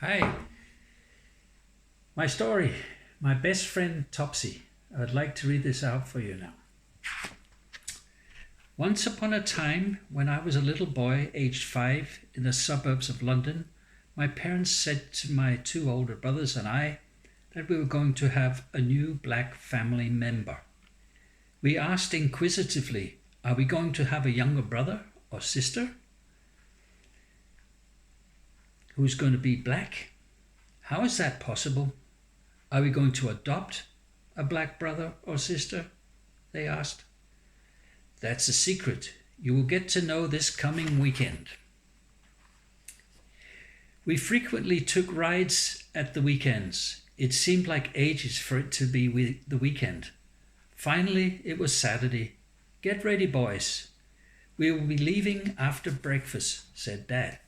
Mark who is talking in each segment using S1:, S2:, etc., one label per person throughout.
S1: Hi, my story. My best friend Topsy. I'd like to read this out for you now. Once upon a time, when I was a little boy, aged 5, in the suburbs of London, my parents said to my two older brothers and I that we were going to have a new black family member. We asked inquisitively, are we going to have a younger brother or sister who's going to be black? How is that possible? Are we going to adopt a black brother or sister? They asked. That's a secret. You will get to know this coming weekend. We frequently took rides at the weekends. It seemed like ages for it to be the weekend. Finally, it was Saturday. Get ready, boys. We will be leaving after breakfast, said Dad.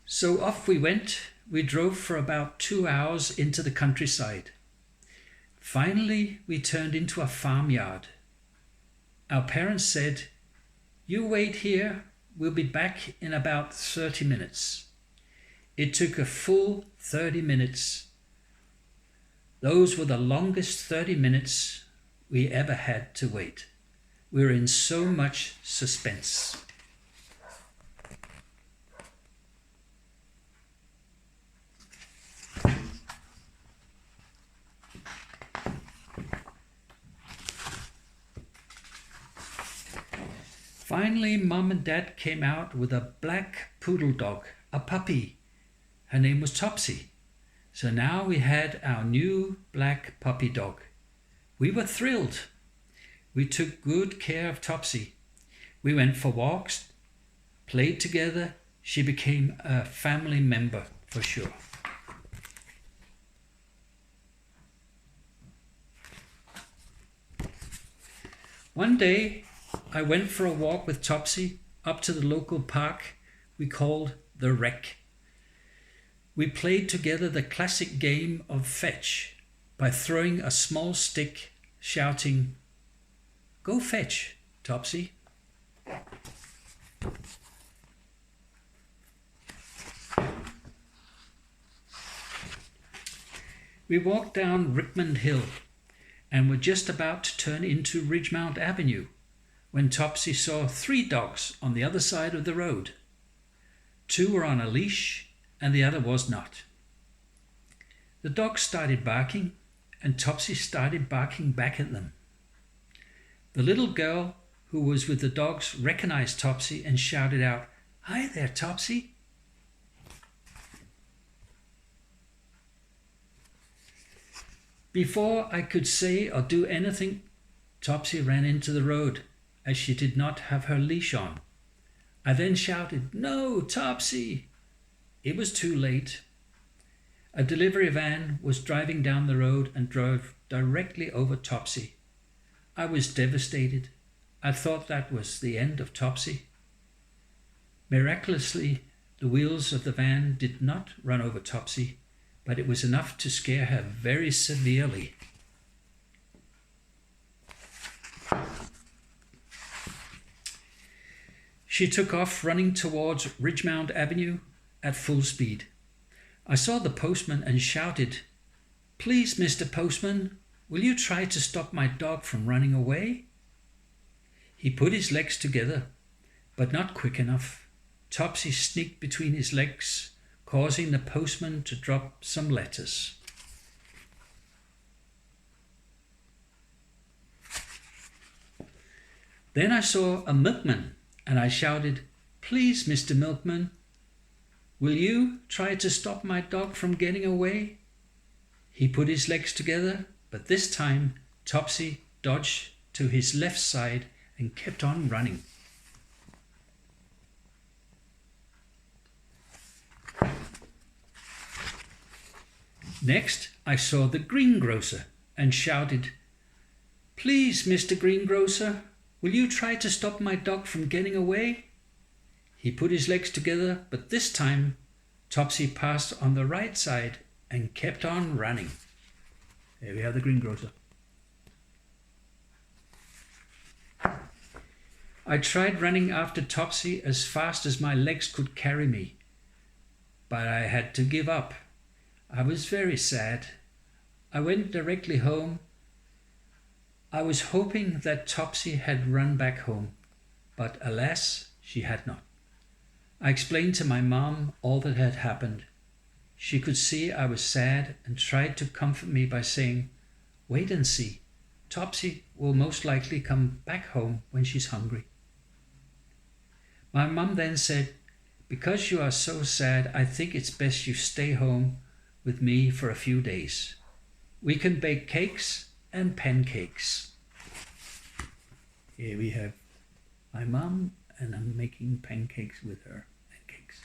S1: So off we went. We drove for about 2 hours into the countryside. Finally, we turned into a farmyard. Our parents said, "You wait here. We'll be back in about 30 minutes. It took a full 30 minutes. Those were the longest 30 minutes we ever had to wait. We were in so much suspense. Finally, Mum and Dad came out with a black poodle dog, a puppy. Her name was Topsy. So now we had our new black puppy dog. We were thrilled. We took good care of Topsy. We went for walks, played together. She became a family member for sure. One day, I went for a walk with Topsy up to the local park we called the Wreck. We played together the classic game of fetch by throwing a small stick, shouting, "Go fetch, Topsy." We walked down Richmond Hill and were just about to turn into Ridgemount Avenue when Topsy saw 3 dogs on the other side of the road. 2 were on a leash and the other was not. The dogs started barking and Topsy started barking back at them. The little girl who was with the dogs recognized Topsy and shouted out, "Hi there, Topsy." Before I could say or do anything, Topsy ran into the road as she did not have her leash on. I then shouted, "No, Topsy!" It was too late. A delivery van was driving down the road and drove directly over Topsy. I was devastated. I thought that was the end of Topsy. Miraculously, the wheels of the van did not run over Topsy, but it was enough to scare her very severely. She took off running towards Ridgemount Avenue at full speed. I saw the postman and shouted, "Please, Mr. Postman, will you try to stop my dog from running away?" He put his legs together, but not quick enough. Topsy sneaked between his legs, causing the postman to drop some letters. Then I saw a milkman and I shouted, "Please, Mr. Milkman, will you try to stop my dog from getting away?" He put his legs together, but this time Topsy dodged to his left side and kept on running. Next, I saw the greengrocer and shouted, "Please, Mr. Greengrocer, will you try to stop my dog from getting away?" He put his legs together, but this time Topsy passed on the right side and kept on running. There we have the greengrocer. I tried running after Topsy as fast as my legs could carry me, but I had to give up. I was very sad. I went directly home. I was hoping that Topsy had run back home, but alas, she had not. I explained to my mom all that had happened. She could see I was sad and tried to comfort me by saying, "Wait and see. Topsy will most likely come back home when she's hungry." My mum then said, "Because you are so sad, I think it's best you stay home with me for a few days. We can bake cakes and pancakes." Here we have my mum, and I'm making pancakes with her and cakes.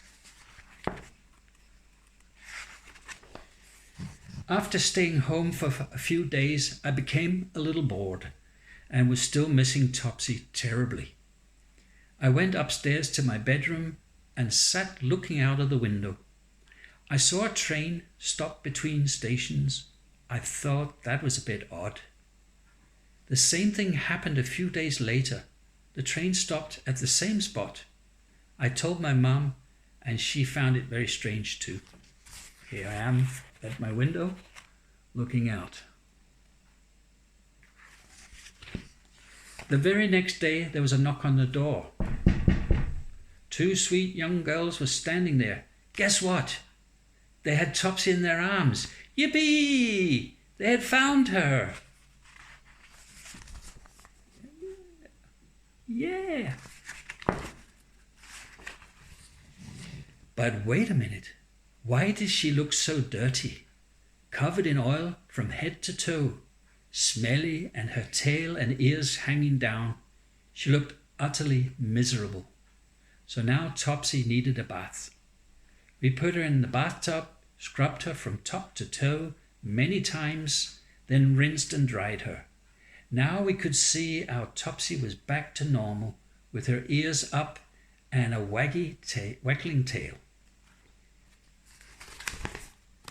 S1: After staying home for a few days, I became a little bored and was still missing Topsy terribly. I went upstairs to my bedroom and sat looking out of the window. I saw a train stop between stations. I thought that was a bit odd. The same thing happened a few days later. The train stopped at the same spot. I told my mum, and she found it very strange too. Here I am at my window, looking out. The very next day, there was a knock on the door. Two sweet young girls were standing there. Guess what? They had Topsy in their arms. Yippee! They had found her. Yeah. But wait a minute. Why did she look so dirty? Covered in oil from head to toe, smelly, and her tail and ears hanging down. She looked utterly miserable. So now Topsy needed a bath. We put her in the bathtub, scrubbed her from top to toe many times, then rinsed and dried her. Now we could see our Topsy was back to normal, with her ears up and a waggling tail.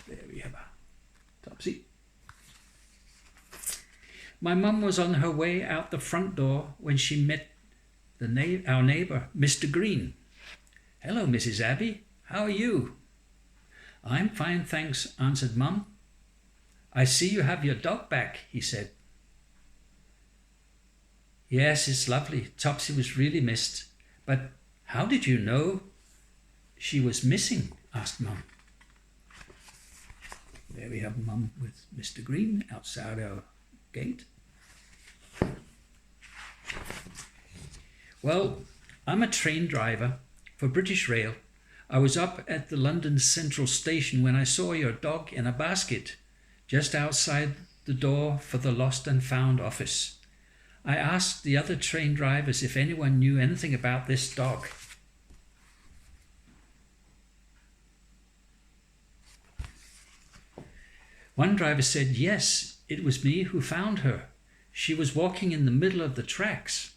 S1: There we have a Topsy. My mum was on her way out the front door when she met our neighbour, Mr. Green. "Hello, Mrs. Abbey. How are you?" "I'm fine, thanks," answered Mum. "I see you have your dog back," he said. "Yes, it's lovely. Topsy was really missed. But how did you know she was missing?" asked Mum. There we have Mum with Mr. Green outside our gate. Well, I'm a train driver for British Rail. I was up at the London Central Station when I saw your dog in a basket just outside the door for the Lost and Found office. I asked the other train drivers if anyone knew anything about this dog. One driver said, "Yes, it was me who found her. She was walking in the middle of the tracks."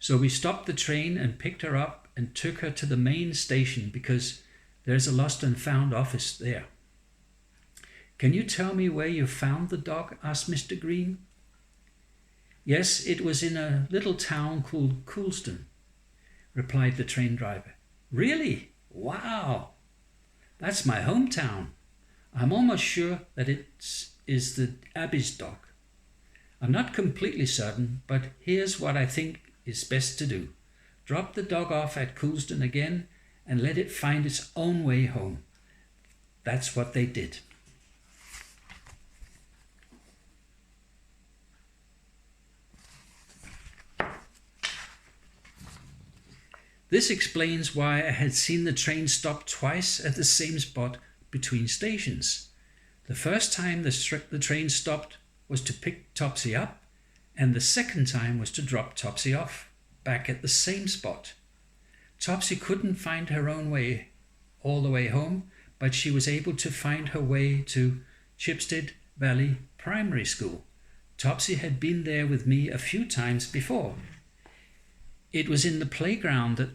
S1: So we stopped the train and picked her up and took her to the main station because there's a Lost and Found office there. "Can you tell me where you found the dog?" asked Mr. Green. "Yes, it was in a little town called Coulston," replied the train driver. "Really? Wow! That's my hometown. I'm almost sure that it is the Abbey's dog. I'm not completely certain, but here's what I think is best to do. Drop the dog off at Coulston again and let it find its own way home." That's what they did. This explains why I had seen the train stop twice at the same spot between stations. The first time the train stopped was to pick Topsy up, and the second time was to drop Topsy off back at the same spot. Topsy couldn't find her own way all the way home, but she was able to find her way to Chipstead Valley Primary School. Topsy had been there with me a few times before. It was in the playground that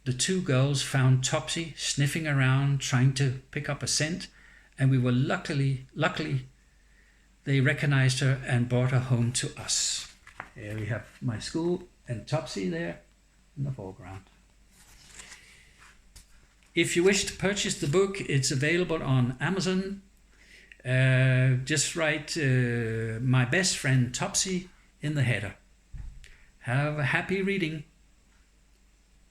S1: the two girls found Topsy sniffing around trying to pick up a scent, and we were luckily they recognized her and brought her home to us. Here we have my school and Topsy there in the foreground. If you wish to purchase the book, it's available on Amazon. Just write my best friend Topsy in the header. Have a happy reading.